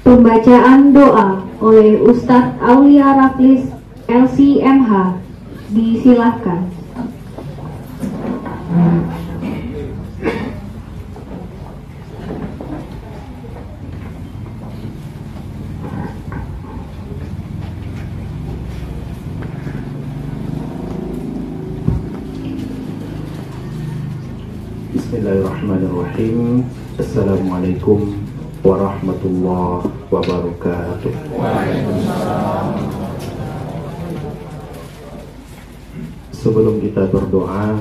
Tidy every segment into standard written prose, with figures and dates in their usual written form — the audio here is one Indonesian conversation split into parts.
Pembacaan doa oleh Ustadz Aulia Raflis LCMH. Disilahkan. Bismillahirrahmanirrahim. Assalamualaikum warahmatullahi wabarakatuh. Sebelum kita berdoa,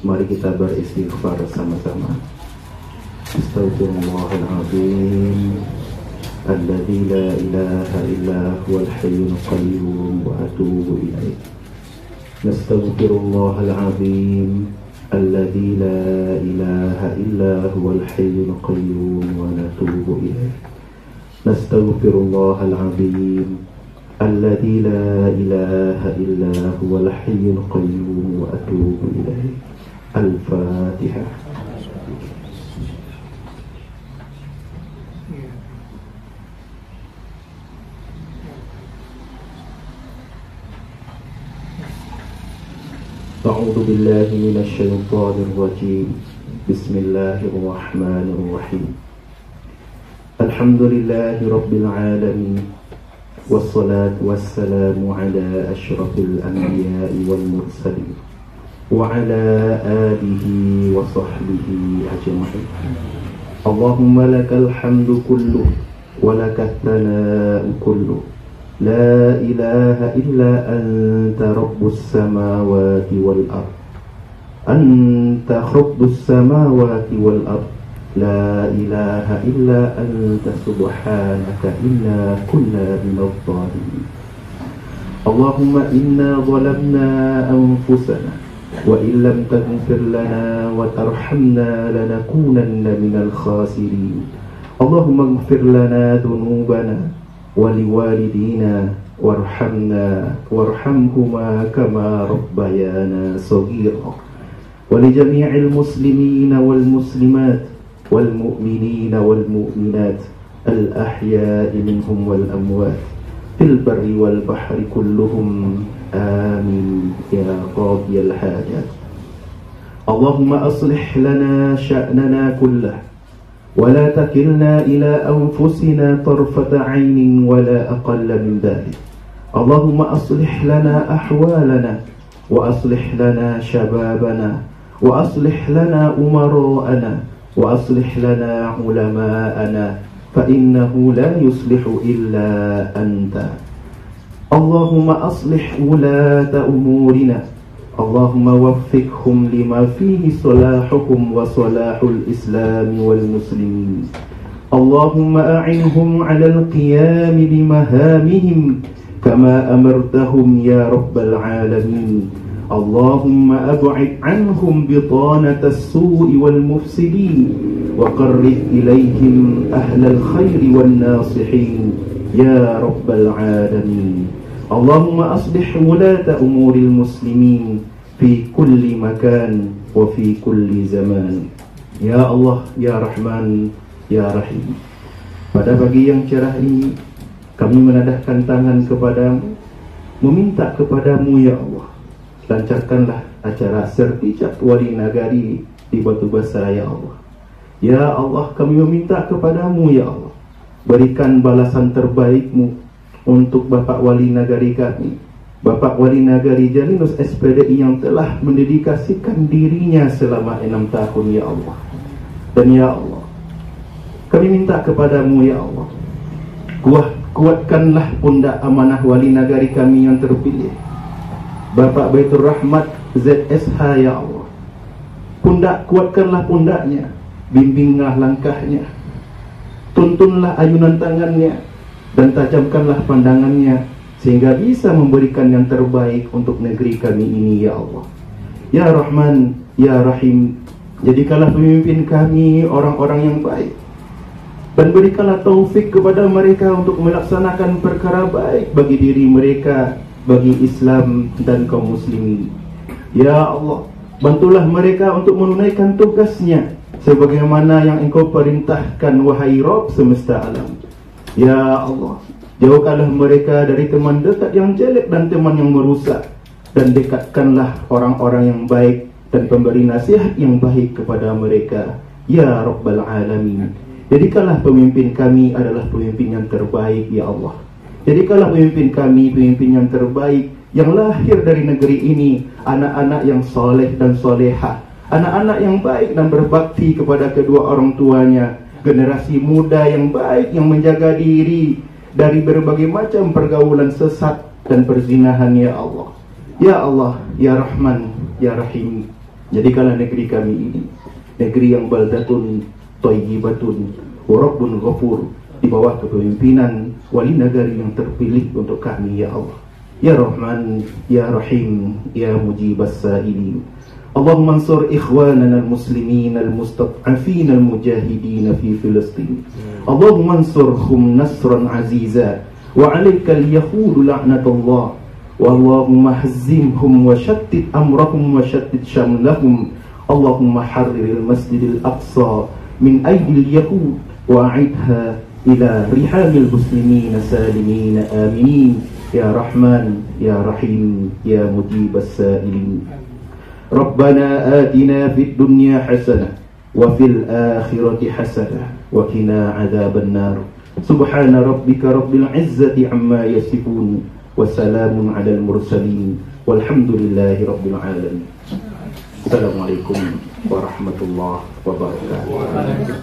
mari kita beristighfar sama-sama. Astaghfirullahaladzim alladzi la ilaha illa huwal hayyul qayyum wa atubu ilaih. Nastaghfirullahaladzim الذي لا إله إلا هو الحي القيوم ونتوب إليه. نستغفر الله العظيم الذي لا إله إلا هو الحي القيوم وأتوب إليه. الفاتحة. أعوذ بالله من الشيطان الرجيم. بسم الله الرحمن الرحيم. الحمد لله رب العالمين، والصلاة والسلام على أشرف الأنبياء والمرسلين وعلى آله وصحبه أجمعين. اللهم لك الحمد كله ولك الثناء كله، لا إله إلا أنت رب السماوات والأرض. أنت رب السماوات والأرض، لا إله إلا أنت سبحانك إنا كنا من الظالمين. اللهم إنا ظلمنا أنفسنا وإن لم تغفر لنا وترحمنا لنكونن من الخاسرين. اللهم اغفر لنا ذنوبنا ولوالدينا وارحمهما كما ربيانا صغيرا، ولجميع المسلمين والمسلمات والمؤمنين والمؤمنات الأحياء منهم والأموات في البر والبحر كلهم آمين يا قاضي الحاجات. اللهم أصلح لنا شأننا كله ولا تكلنا إلى أنفسنا طرفة عين ولا أقل من ذلك. اللهم أصلح لنا أحوالنا وأصلح لنا شبابنا وأصلح لنا أمراءنا وأصلح لنا علماءنا، فإنه لا يصلح إلا أنت. اللهم أصلح ولاة أمورنا، اللهم وفقهم لما فيه صلاحهم وصلاح الإسلام والمسلمين. اللهم أعنهم على القيام بمهامهم كما أمرتهم يا رب العالمين. اللهم أبعد عنهم بطانة السوء والمفسدين وقرب إليهم أهل الخير والناصحين يا رب العالمين. اللهم أصلح ولاة أمور المسلمين في كل مكان وفي كل زمان. Ya Allah, Ya Rahman, Ya Rahim. Pada pagi yang cerah ini, kami menadahkan tangan kepadamu, meminta kepadamu ya Allah, lancarkanlah acara sertijab wali nagari di Batu Basra ya Allah. Ya Allah, kami meminta kepadamu ya Allah, berikan balasan terbaikmu untuk Bapak Wali Nagari kami, Bapak Wali Nagari Jalinus SPDI yang telah mendedikasikan dirinya selama 6 tahun ya Allah. Dan ya Allah, kami minta kepadamu ya Allah, kuatkanlah pundak amanah Wali Nagari kami yang terpilih, Bapak Baitur Rahmat ZSH ya Allah. Kuatkanlah pundaknya, bimbinglah langkahnya, tuntunlah ayunan tangannya, dan tajamkanlah pandangannya sehingga bisa memberikan yang terbaik untuk negeri kami ini ya Allah. Ya Rahman, Ya Rahim, jadikanlah pemimpin kami orang-orang yang baik, dan berikanlah taufik kepada mereka untuk melaksanakan perkara baik bagi diri mereka, bagi Islam dan kaum muslimin. Ya Allah, bantulah mereka untuk menunaikan tugasnya sebagaimana yang Engkau perintahkan wahai Rabb semesta alam. Ya Allah, jauhkanlah mereka dari teman dekat yang jelek dan teman yang merusak, dan dekatkanlah orang-orang yang baik dan pemberi nasihat yang baik kepada mereka. Ya Rabbal Alamin, jadikanlah pemimpin kami adalah pemimpin yang terbaik, Ya Allah. Jadikanlah pemimpin kami pemimpin yang terbaik, yang lahir dari negeri ini, anak-anak yang soleh dan solehah, anak-anak yang baik dan berbakti kepada kedua orang tuanya, generasi muda yang baik yang menjaga diri dari berbagai macam pergaulan sesat dan perzinahan, Ya Allah. Ya Allah, Ya Rahman, Ya Rahim, jadikanlah negeri kami ini negeri yang baldatun thayyibatun wa rabbun ghafur, di bawah kepemimpinan wali negari yang terpilih untuk kami, Ya Allah. Ya Rahman, Ya Rahim, Ya Mujibas Sa'ilin. Allahumma ansur ikhwanana al-muslimin al-mustad'afin al-mujahidin fi Filistin. Allahumma ansurhum nasran aziza wa 'alaika al-yahud la'natullah. Wa Allahumma hazzimhum wa shattit amrahum wa shattit shamlahum. Allahumma harrir al-masjid al-aqsa min aydil yahud wa 'idha ila rihamil muslimin salimin aminin. Ya Rahman, Ya Rahim, Ya Mujibas Sa'ilin. Rabbana atina fid dunya hasanah wa fil akhirati hasanah wa qina adzaban nar. Subhana rabbika rabbil izzati amma yasifun wa salamun 'alal mursalin walhamdulillahi rabbil alamin. Assalamualaikum warahmatullahi wabarakatuh.